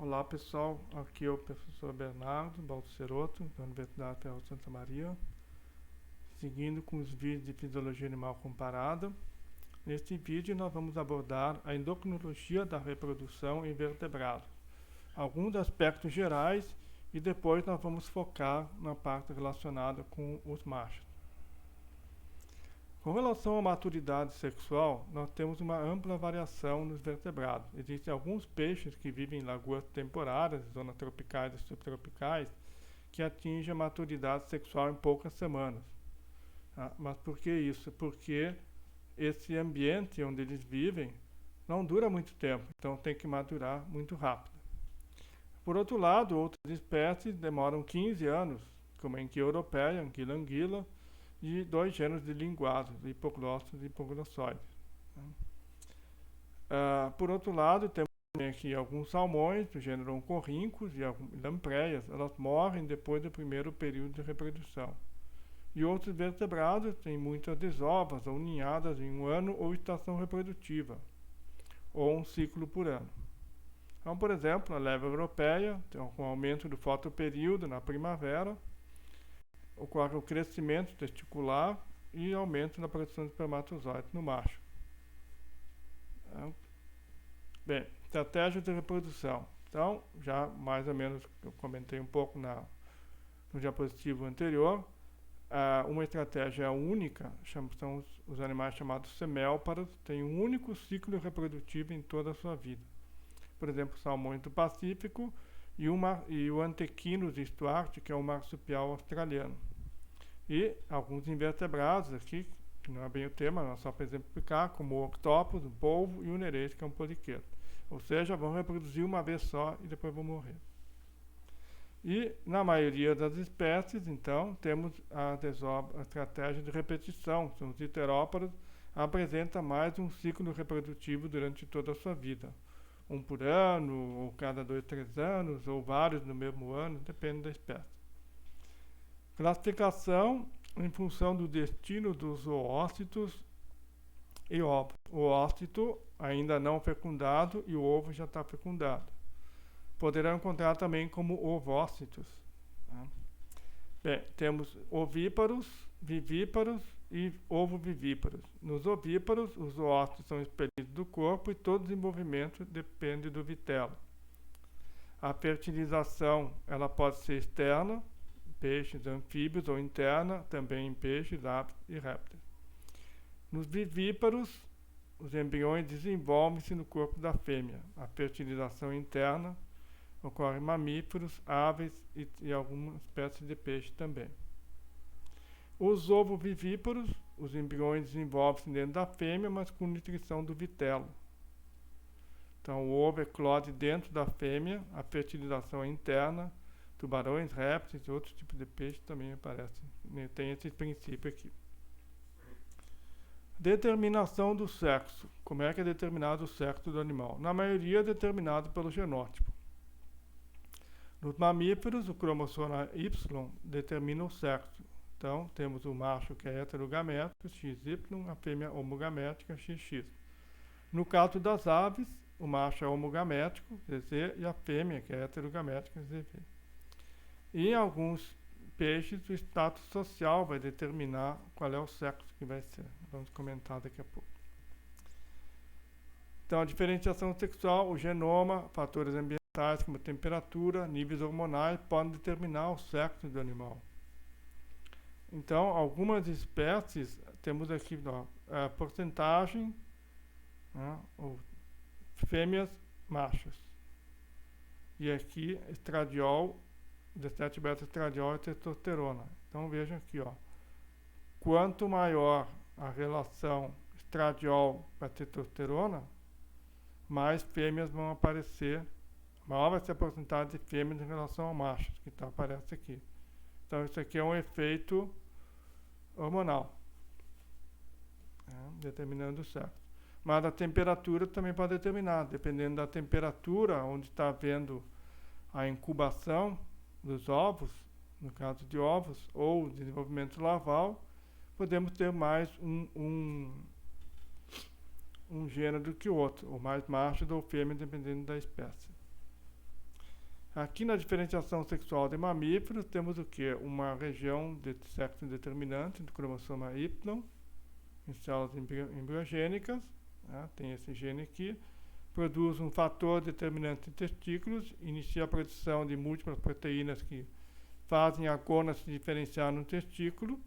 Olá pessoal, aqui é o professor Bernardo Balceroto, da Universidade Federal de Santa Maria, seguindo com os vídeos de fisiologia animal comparada. Neste vídeo nós vamos abordar a endocrinologia da reprodução em vertebrados, alguns aspectos gerais e depois nós vamos focar na parte relacionada com os machos. Com relação à maturidade sexual, nós temos uma ampla variação nos vertebrados. Existem alguns peixes que vivem em lagoas temporárias, zonas tropicais e subtropicais, que atingem a maturidade sexual em poucas semanas. Mas por que isso? Porque esse ambiente onde eles vivem não dura muito tempo, então tem que madurar muito rápido. Por outro lado, outras espécies demoram 15 anos, como a enguia europeia, anguila anguila, e dois gêneros de linguados, hipoglossos e hipoglossoides. Por outro lado, temos aqui alguns salmões do gênero oncorríncos e lampreias, elas morrem depois do primeiro período de reprodução. E outros vertebrados têm muitas desovas ou ninhadas em um ano ou estação reprodutiva, ou um ciclo por ano. Então, por exemplo, a leva europeia, com o aumento do fotoperíodo na primavera, ocorre o crescimento testicular e aumento na produção de espermatozoides no macho. Bem, estratégia de reprodução. Então, já mais ou menos eu comentei um pouco no diapositivo anterior, uma estratégia única, são os animais chamados semélparos, têm um único ciclo reprodutivo em toda a sua vida. Por exemplo, salmões do Pacífico e o Antechinus stuart, que é o marsupial australiano. E alguns invertebrados aqui, que não é bem o tema, mas só para exemplificar, como o octópus, o polvo e o nerês, que é um poliqueto. Ou seja, vão reproduzir uma vez só e depois vão morrer. E na maioria das espécies, então, temos a estratégia de repetição. São os heteróporos, apresenta mais um ciclo reprodutivo durante toda a sua vida. Um por ano, ou cada 2, 3 anos, ou vários no mesmo ano, depende da espécie. Classificação em função do destino dos oócitos e ovos. O ócito ainda não fecundado e o ovo já está fecundado. Poderão encontrar também como ovócitos. Bem, temos ovíparos, vivíparos e ovovivíparos. Nos ovíparos, os oócitos são expelidos do corpo e todo desenvolvimento depende do vitelo. A fertilização ela pode ser externa, peixes, anfíbios, ou interna, também em peixes, aves e répteis. Nos vivíparos, os embriões desenvolvem-se no corpo da fêmea. A fertilização interna ocorre em mamíferos, aves e algumas espécies de peixe também. Os ovovivíparos, os embriões desenvolvem-se dentro da fêmea, mas com nutrição do vitelo. Então, o ovo eclode dentro da fêmea, a fertilização é interna. Tubarões, répteis e outros tipos de peixe também aparecem. Tem esse princípio aqui. Determinação do sexo. Como é que é determinado o sexo do animal? Na maioria é determinado pelo genótipo. Nos mamíferos, o cromossomo Y determina o sexo. Então, temos o macho que é heterogamético, XY, a fêmea homogamética, XX. No caso das aves, o macho é homogamético, ZZ, e a fêmea, que é heterogamética, ZV. E em alguns peixes, o status social vai determinar qual é o sexo que vai ser. Vamos comentar daqui a pouco. Então, a diferenciação sexual, o genoma, fatores ambientais como temperatura, níveis hormonais, podem determinar o sexo do animal. Então, algumas espécies, temos aqui a porcentagem, fêmeas, machos. E aqui, estradiol, 17-beta-estradiol e testosterona. Então vejam aqui, quanto maior a relação estradiol para testosterona, mais fêmeas vão aparecer, maior vai ser a porcentagem de fêmeas em relação ao macho, que aparece aqui. Então isso aqui é um efeito hormonal, determinando o sexo. Mas a temperatura também pode determinar, dependendo da temperatura onde está havendo a incubação dos ovos, no caso de ovos, ou desenvolvimento larval, podemos ter mais um gênero do que o outro, ou mais machos ou fêmeas, dependendo da espécie. Aqui na diferenciação sexual de mamíferos temos o que? Uma região de sexo determinante do cromossoma Y em células embriogênicas, né? Tem esse gene aqui, produz um fator determinante em testículos, inicia a produção de múltiplas proteínas que fazem a gônada se diferenciar no testículo,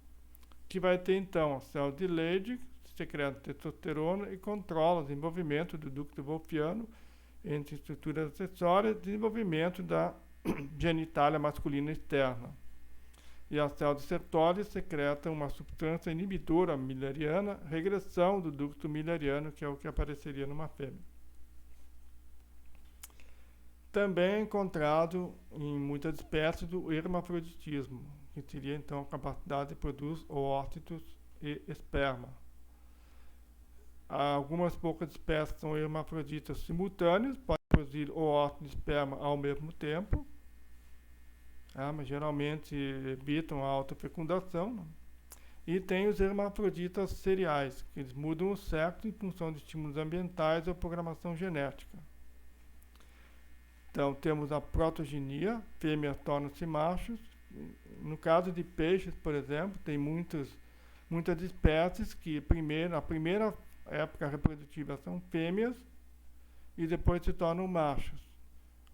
que vai ter então a célula de Leydig, secreta testosterona e controla o desenvolvimento do ducto wolffiano entre estruturas acessórias e desenvolvimento da genitália masculina externa. E a célula de Sertoli secreta uma substância inibidora milleriana, regressão do ducto milleriano, que é o que apareceria numa fêmea. Também é encontrado em muitas espécies do hermafroditismo, que teria então a capacidade de produzir oócitos e esperma. Algumas poucas espécies são hermafroditas simultâneos, podem produzir oócito e esperma ao mesmo tempo, mas geralmente evitam a autofecundação. Né? E tem os hermafroditas seriais, que eles mudam o sexo em função de estímulos ambientais ou programação genética. Então, temos a protogenia, fêmeas tornam-se machos. No caso de peixes, por exemplo, tem muitas espécies que na primeira época reprodutiva são fêmeas e depois se tornam machos,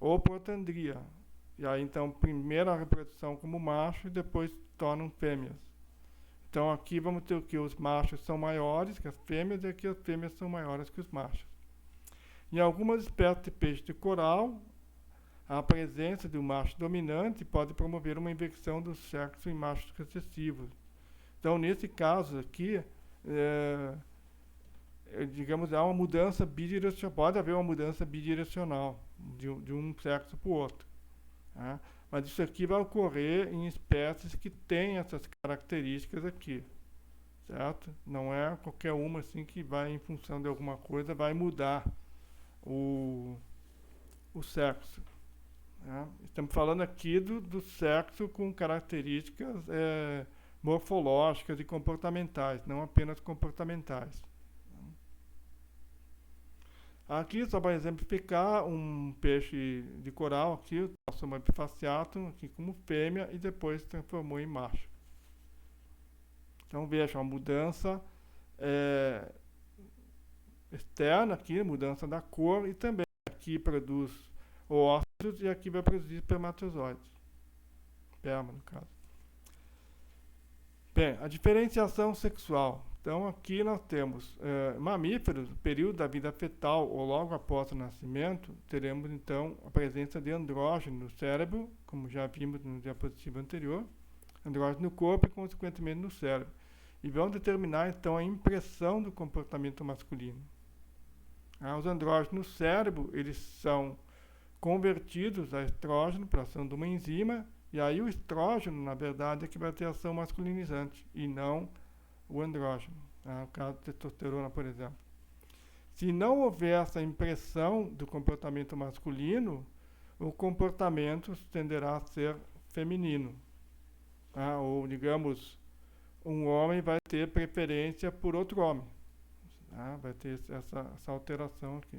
ou protandria. E aí, então, primeiro a reprodução como macho e depois se tornam fêmeas. Então, aqui vamos ter o que? Os machos são maiores que as fêmeas e aqui as fêmeas são maiores que os machos. Em algumas espécies de peixe de coral, a presença de um macho dominante pode promover uma inversão do sexo em machos recessivos. Então, nesse caso aqui, digamos, há uma mudança bidirecional, pode haver uma mudança bidirecional de um sexo para o outro. Tá? Mas isso aqui vai ocorrer em espécies que têm essas características aqui, certo? Não é qualquer uma assim que vai, em função de alguma coisa, vai mudar o sexo. Tá? Estamos falando aqui do sexo com características morfológicas e comportamentais, não apenas comportamentais. Aqui, só para exemplificar, um peixe de coral, aqui, o Thalassoma bifaciatum, aqui como fêmea, e depois se transformou em macho. Então, veja, uma mudança externa aqui, mudança da cor, e também aqui produz oócitos e aqui vai produzir espermatozoides. Esperma, no caso. Bem, a diferenciação sexual. Então, aqui nós temos mamíferos, no período da vida fetal ou logo após o nascimento, teremos então a presença de andrógeno no cérebro, como já vimos no diapositivo anterior, andrógeno no corpo e, consequentemente, no cérebro. E vão determinar, então, a impressão do comportamento masculino. Os andrógenos no cérebro, eles são convertidos a estrógeno por ação de uma enzima, e aí o estrógeno, na verdade, é que vai ter ação masculinizante, e não o andrógeno, no caso de testosterona, por exemplo. Se não houver essa impressão do comportamento masculino, o comportamento tenderá a ser feminino. Ou, digamos, um homem vai ter preferência por outro homem. Vai ter essa alteração aqui.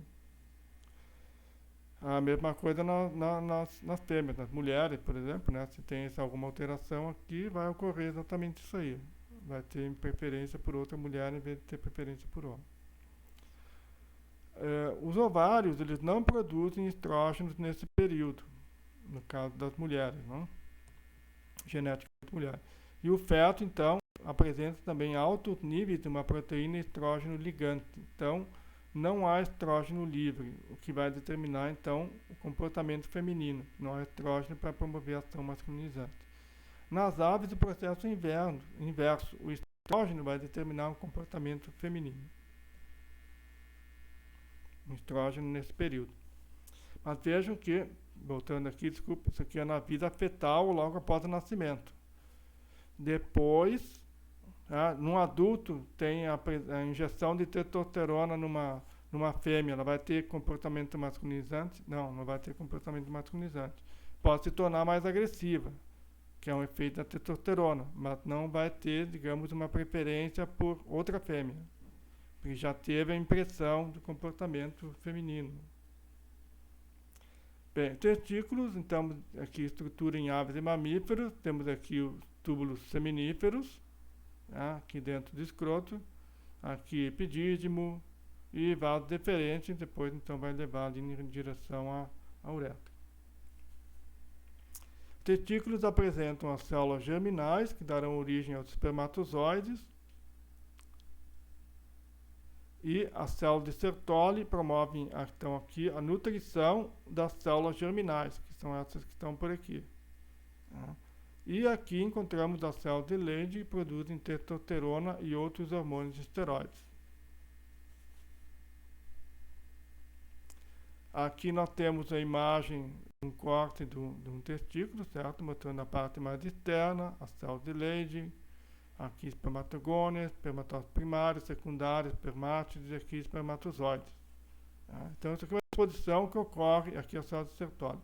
A mesma coisa nas fêmeas, nas mulheres, por exemplo, né? Se tem alguma alteração aqui, vai ocorrer exatamente isso aí. Vai ter preferência por outra mulher em vez de ter preferência por homem. Os ovários, eles não produzem estrógenos nesse período, no caso das mulheres, não? Geneticamente mulheres. E o feto, então, apresenta também altos níveis de uma proteína estrógeno ligante. Então, não há estrógeno livre, o que vai determinar, então, o comportamento feminino. Não há estrógeno para promover a ação masculinizante. Nas aves, o processo é inverso. O estrógeno vai determinar o comportamento feminino. O estrógeno nesse período. Mas vejam que, voltando aqui, desculpa, isso aqui é na vida fetal logo após o nascimento. Depois, num adulto, tem a injeção de testosterona numa fêmea. Ela vai ter comportamento masculinizante? Não vai ter comportamento masculinizante. Pode se tornar mais agressiva, que é um efeito da testosterona, mas não vai ter, digamos, uma preferência por outra fêmea, porque já teve a impressão do comportamento feminino. Bem, testículos, então, aqui estrutura em aves e mamíferos, temos aqui os túbulos seminíferos, né, aqui dentro do escroto, aqui epidídimo e vaso deferente, depois então vai levar ali em direção à uretra. Testículos apresentam as células germinais, que darão origem aos espermatozoides, e as células de Sertoli promovem, então, aqui a nutrição das células germinais, que são essas que estão por aqui. Né? E aqui encontramos as células de Leydig, que produzem testosterona e outros hormônios esteroides. Aqui nós temos a imagem, um corte de um testículo, certo? Mostrando a parte mais externa, as células de Leydig. Aqui espermatogônias, espermatócitos primários, secundários, espermátides e aqui espermatozoides. Tá? Então, isso aqui é uma exposição que ocorre aqui a célula de Sertoli.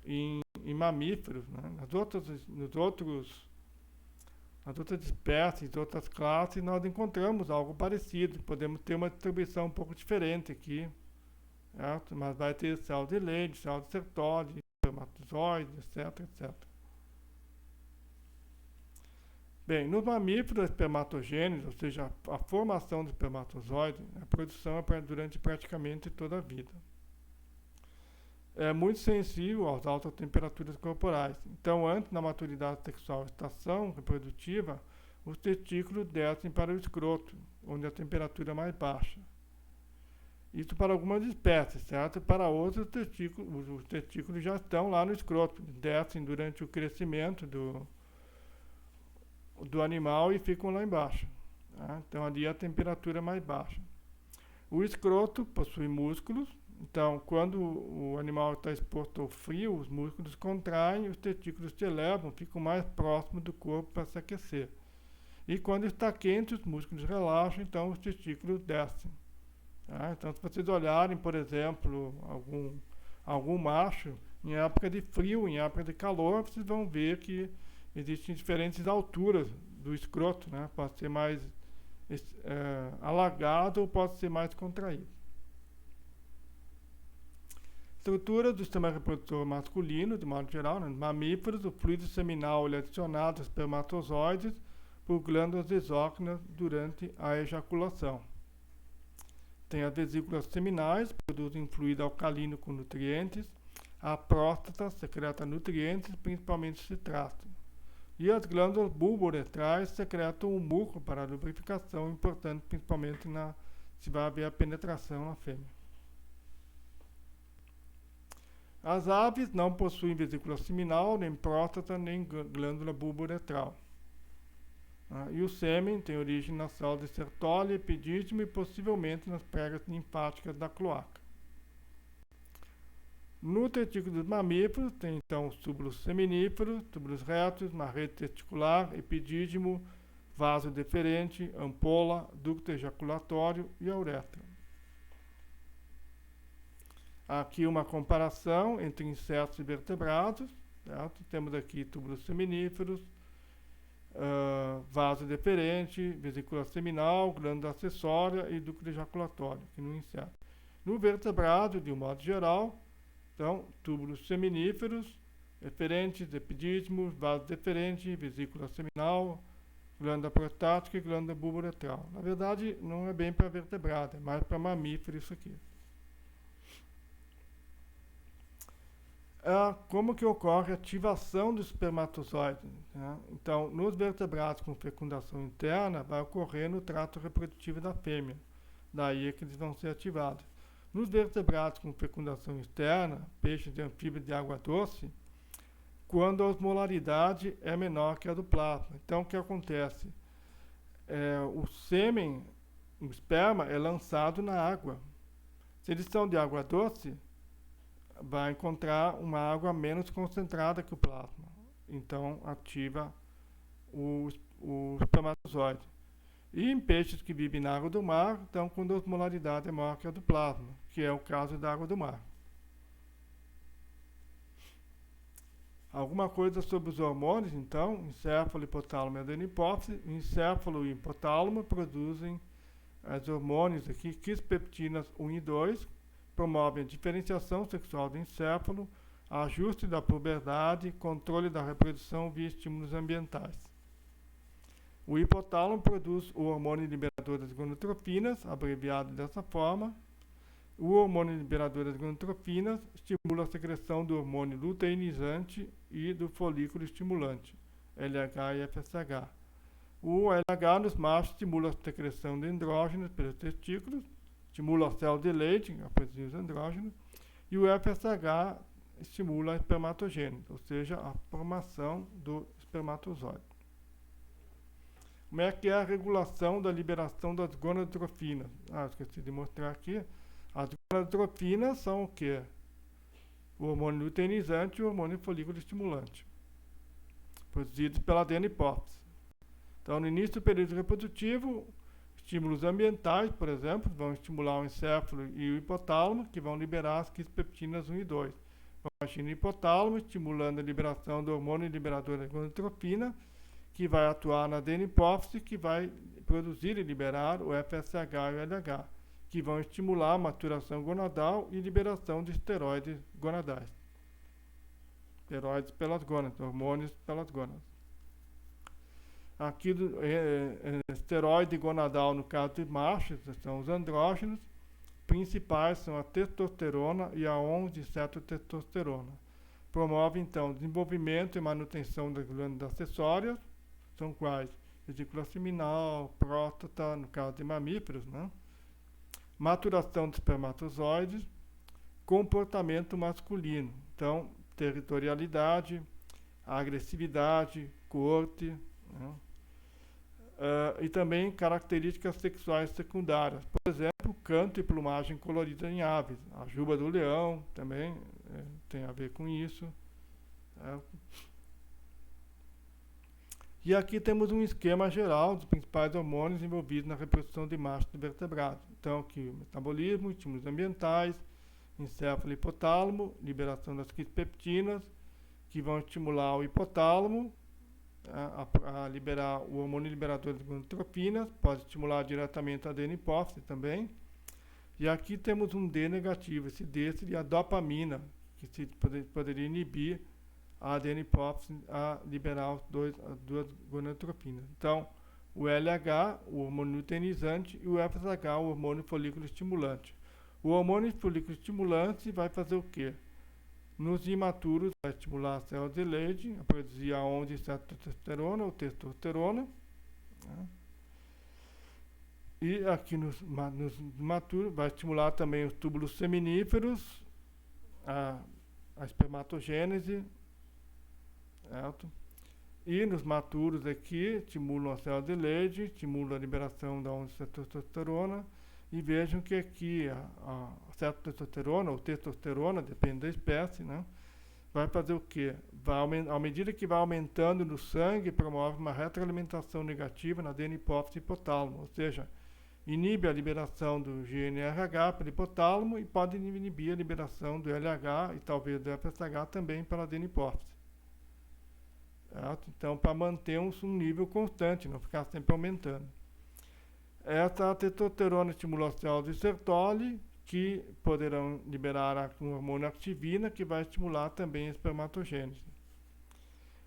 Em mamíferos, né? Nas outras espécies, outras classes, nós encontramos algo parecido. Podemos ter uma distribuição um pouco diferente aqui, certo? Mas vai ter célula de Leydig, célula de Sertoli, espermatozoides, etc, etc. Bem, nos mamíferos, a espermatogênese, ou seja, a formação do espermatozoide, a produção é durante praticamente toda a vida. É muito sensível às altas temperaturas corporais. Então, antes da maturidade sexual, estação reprodutiva, os testículos descem para o escroto, onde a temperatura é mais baixa. Isso para algumas espécies, certo? Para outros, os testículos já estão lá no escroto, descem durante o crescimento do animal e ficam lá embaixo. Tá? Então ali a temperatura é mais baixa. O escroto possui músculos, então quando o animal está exposto ao frio, os músculos contraem, os testículos se elevam, ficam mais próximos do corpo para se aquecer. E quando está quente, os músculos relaxam, então os testículos descem. Tá? Então se vocês olharem, por exemplo, algum macho, em época de frio, em época de calor, vocês vão ver que existem diferentes alturas do escroto, né? Pode ser mais alargado ou pode ser mais contraído. Estrutura do sistema reprodutor masculino, de modo geral, né? Mamíferos, o fluido seminal é adicionado aos espermatozoides por glândulas exócrinas durante a ejaculação. Tem as vesículas seminais, produzem fluido alcalino com nutrientes. A próstata secreta nutrientes, principalmente citrato. E as glândulas bulbouretrais secretam o muco para a lubrificação, importante principalmente se vai haver a penetração na fêmea. As aves não possuem vesícula seminal, nem próstata, nem glândula bulbouretral. E o sêmen tem origem na célula de Sertoli, epidídimo e possivelmente nas pregas linfáticas da cloaca. No testículo dos mamíferos, tem então os túbulos seminíferos, túbulos retos, uma rede testicular, epidídimo, vaso deferente, ampola, ducto ejaculatório e a uretra. Aqui uma comparação entre insetos e vertebrados, certo? Temos aqui túbulos seminíferos, vaso deferente, vesícula seminal, glândula acessória e ducto ejaculatório, aqui no inseto. No vertebrado, de um modo geral, então, túbulos seminíferos, deferentes, epidídimos, vaso deferente, vesícula seminal, glândula prostática e glândula bulbouretral. Na verdade, não é bem para vertebrado, é mais para mamífero isso aqui. Como que ocorre a ativação do espermatozoide? Né? Então, nos vertebrados com fecundação interna, vai ocorrer no trato reprodutivo da fêmea. Daí é que eles vão ser ativados. Nos vertebrados com fecundação externa, peixes e anfíbios de água doce, quando a osmolaridade é menor que a do plasma. Então, o que acontece? O sêmen, o esperma, é lançado na água. Se eles são de água doce, vai encontrar uma água menos concentrada que o plasma. Então, ativa o espermatozoide. E em peixes que vivem na água do mar, então, quando a osmolaridade é maior que a do plasma, que é o caso da água do mar. Alguma coisa sobre os hormônios, então, encéfalo, hipotálamo e adenohipófise. Encéfalo e hipotálamo produzem os hormônios aqui, quispeptinas 1 e 2, promovem a diferenciação sexual do encéfalo, ajuste da puberdade, controle da reprodução via estímulos ambientais. O hipotálamo produz o hormônio liberador das gonadotropinas, abreviado dessa forma. O hormônio liberador das gonadotropinas estimula a secreção do hormônio luteinizante e do folículo estimulante, LH e FSH. O LH nos machos estimula a secreção de andrógenos pelos testículos, estimula a célula de leite, a produzir os andrógenos, e o FSH estimula a espermatogênese, ou seja, a formação do espermatozoide. Como é que é a regulação da liberação das gonadotropinas? Esqueci de mostrar aqui. As gonadotropinas são o quê? O hormônio luteinizante e o hormônio folículo estimulante, produzidos pela adenipófise. Então, no início do período reprodutivo, estímulos ambientais, por exemplo, vão estimular o encéfalo e o hipotálamo, que vão liberar as quispeptinas 1 e 2. Vão agir no hipotálamo, estimulando a liberação do hormônio liberador da gonadotropina, que vai atuar na adenipófise, que vai produzir e liberar o FSH e o LH, que vão estimular a maturação gonadal e liberação de esteroides gonadais. Esteroides pelas gônadas, hormônios pelas gônadas. Aqui, esteroide gonadal, no caso de machos, são os andrógenos. Principais são a testosterona e a 11-cetotestosterona. Promove, então, desenvolvimento e manutenção das glândulas acessórias. São quais? Vesícula seminal, próstata, no caso de mamíferos, né? Maturação de espermatozoides, comportamento masculino. Então, territorialidade, agressividade, corte, né? E também características sexuais secundárias. Por exemplo, canto e plumagem colorida em aves. A juba do leão também tem a ver com isso. E aqui temos um esquema geral dos principais hormônios envolvidos na reprodução de machos de vertebrados. Então, aqui o metabolismo, estímulos ambientais, encéfalo e hipotálamo, liberação das quispeptinas, que vão estimular o hipotálamo a liberar o hormônio liberador de gonadotropinas, pode estimular diretamente a adenipófise também. E aqui temos um D negativo, esse D seria a dopamina, que poderia inibir a adenipófise a liberar as duas gonadotropinas. Então, o LH, o hormônio luteinizante, e o FSH, o hormônio folículo estimulante. O hormônio folículo estimulante vai fazer o quê? Nos imaturos, vai estimular as células de Leydig a produzir a 11-cetotestosterona ou testosterona. Né? E aqui nos imaturos, vai estimular também os túbulos seminíferos, a espermatogênese. Certo? E nos maturos aqui, estimulam a célula de Leydig, estimulam a liberação da 11-cetotestosterona. E vejam que aqui a cetotestosterona ou testosterona, depende da espécie, né, vai fazer o quê? À medida que vai aumentando no sangue, promove uma retroalimentação negativa na adenipófise e hipotálamo, ou seja, inibe a liberação do GNRH pelo hipotálamo e pode inibir a liberação do LH e talvez do FSH também pela adenipófise. Certo? Então, para manter um nível constante, não ficar sempre aumentando. Essa testosterona estimula as células de Sertoli, que poderão liberar um hormônio activina, que vai estimular também a espermatogênese.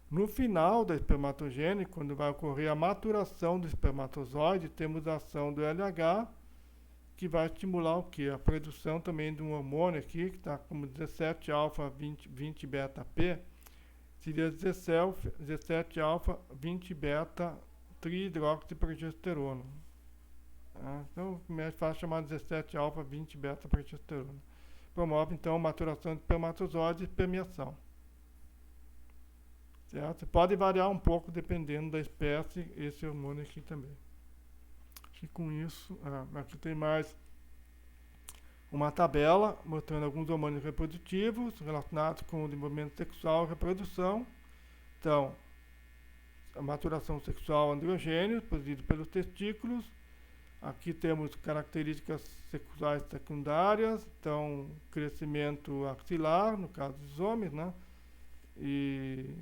No final da espermatogênese, quando vai ocorrer a maturação do espermatozoide, temos a ação do LH, que vai estimular o quê? A produção também de um hormônio aqui, que está como 17-alfa-20-beta-P, seria 17-alfa-20-beta-triidroxiprogesterona. Então, é fácil chamar 17-alfa-20-beta-progesterona. Promove, então, maturação de espermatozoides e permeação. Certo? Pode variar um pouco dependendo da espécie, esse hormônio aqui também. E com isso, aqui tem mais uma tabela mostrando alguns hormônios reprodutivos relacionados com o desenvolvimento sexual e reprodução. Então, a maturação sexual androgênio, produzido pelos testículos. Aqui temos características sexuais secundárias, então crescimento axilar, no caso dos homens, né? E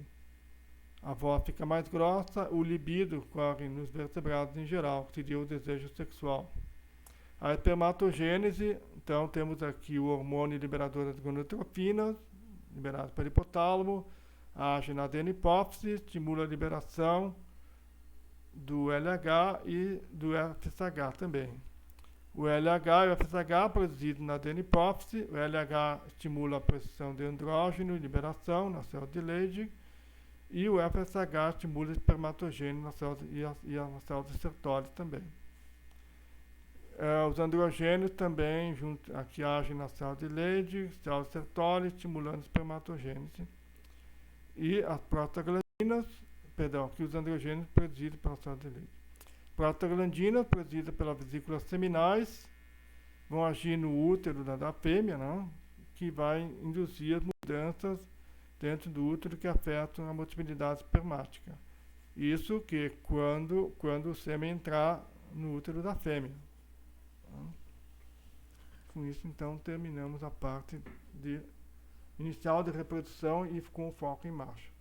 a voz fica mais grossa, o libido corre nos vertebrados em geral, que seria o desejo sexual. A espermatogênese, então temos aqui o hormônio liberador das gonadotropinas, liberados pelo hipotálamo, age na adenopófise, estimula a liberação do LH e do FSH também. O LH e o FSH produzido na adenopófise, o LH estimula a produção de andrógeno e liberação na célula de Leydig, e o FSH estimula o espermatogênio na célula na célula de Sertoli também. Os androgênios também aqui agem na célula de Leydig, célula de Sertoli, estimulando a espermatogênese. E as prostaglandinas, aqui os androgênios produzidos pela célula de Leydig. Prostaglandinas produzidas pelas vesículas seminais vão agir no útero da fêmea, né, que vai induzir as mudanças dentro do útero que afetam a motilidade espermática. Isso que quando o sêmen entrar no útero da fêmea. Com isso, então, terminamos a parte inicial de reprodução e com foco em macho.